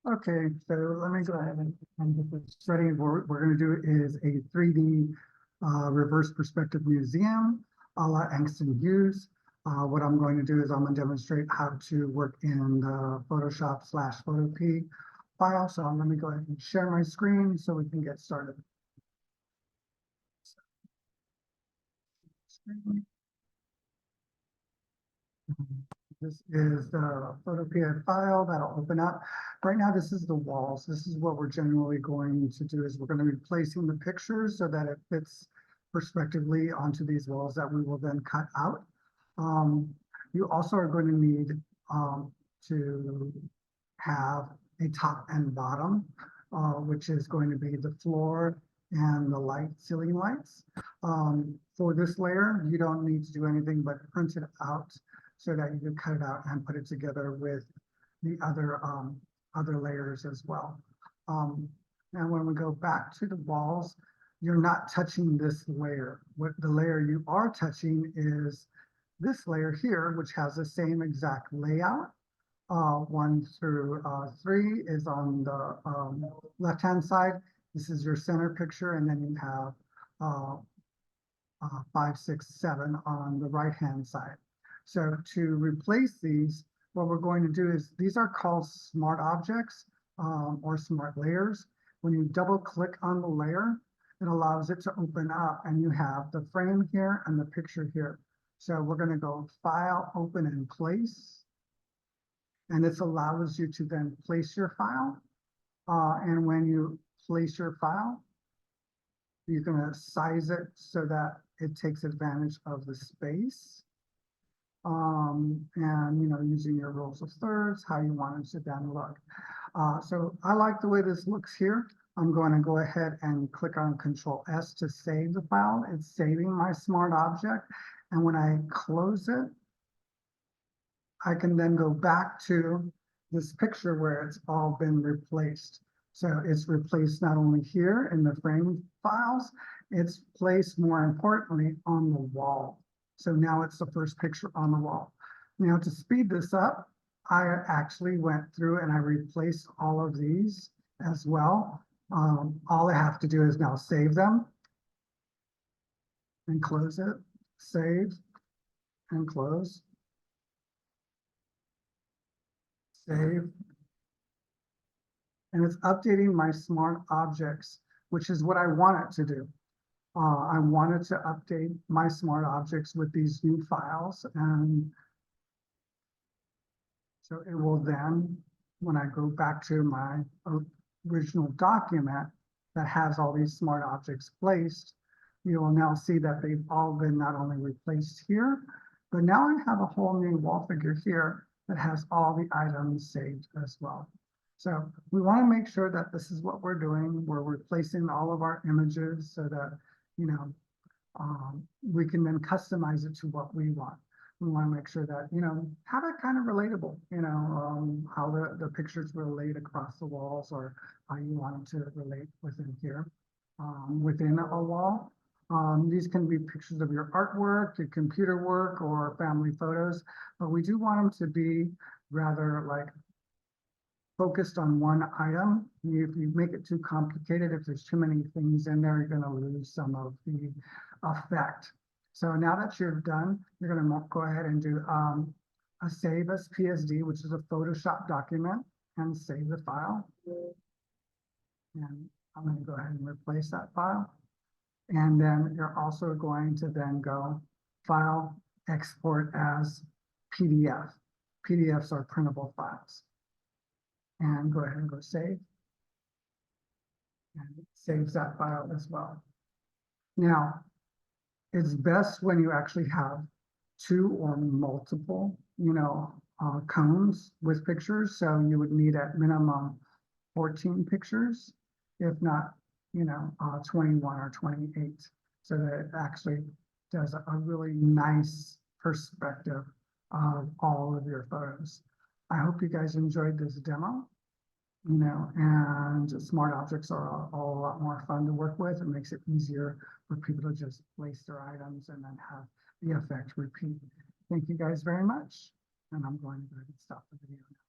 Okay, so let me go ahead and get this ready. What we're going to do is a 3D reverse perspective museum a la Angston Hughes. What I'm going to do is I'm going to demonstrate how to work in the Photoshop / Photopea file. So let me go ahead and share my screen so we can get started. This is the Photopea file that'll open up. Right now, this is the walls. This is what we're generally going to do is we're going to be placing the pictures so that it fits perspectively onto these walls that we will then cut out. You also are going to need to have a top and bottom, which is going to be the floor and the ceiling lights. For this layer, you don't need to do anything but print it out so that you can cut it out and put it together with the other layers as well. And when we go back to the walls, you're not touching this layer. What the layer you are touching is this layer here, which has the same exact layout. 1 through 3 is on the left-hand side. This is your center picture, and then you have 5, 6, 7 on the right-hand side. So to replace these, what we're going to do is these are called smart objects or smart layers. When you double click on the layer, it allows it to open up and you have the frame here and the picture here. So we're going to go File, Open, and Place. And this allows you to then place your file. And when you place your file, you're going to size it so that it takes advantage of the space. And using your rules of thirds, how you want it to then look. So I like the way this looks here. I'm going to go ahead and click on Control S to save the file. It's saving my smart object. And when I close it, I can then go back to this picture where it's all been replaced. So it's replaced not only here in the frame files, it's placed more importantly on the wall. So now it's the first picture on the wall. Now to speed this up, I actually went through and I replaced all of these as well. All I have to do is now save them and close it, save and close, save. And it's updating my smart objects, which is what I want it to do. I wanted to update my smart objects with these new files. And so it will then, when I go back to my original document that has all these smart objects placed, you will now see that they've all been not only replaced here, but now I have a whole new wall figure here that has all the items saved as well. So we want to make sure that this is what we're doing. We're replacing all of our images so that we can then customize it to what we want. We want to make sure that, have it kind of relatable, how the pictures relate across the walls or how you want them to relate within here, within a wall. These can be pictures of your artwork, your computer work, or family photos, but we do want them to be rather like focused on one item. If you make it too complicated, if there's too many things in there, you're going to lose some of the effect. So now that you're done, you're going to go ahead and do a save as PSD, which is a Photoshop document, and save the file. And I'm going to go ahead and replace that file. And then you're also going to then go File, Export as PDF. PDFs are printable files. And go ahead and go save. And it saves that file as well. Now, it's best when you actually have 2 or multiple, cones with pictures. So you would need at minimum 14 pictures, if not, 21 or 28. So that it actually does a really nice perspective of all of your photos. I hope you guys enjoyed this demo, and smart objects are all a lot more fun to work with. It makes it easier for people to just place their items and then have the effect repeat. Thank you guys very much. And I'm going to go ahead and stop the video now.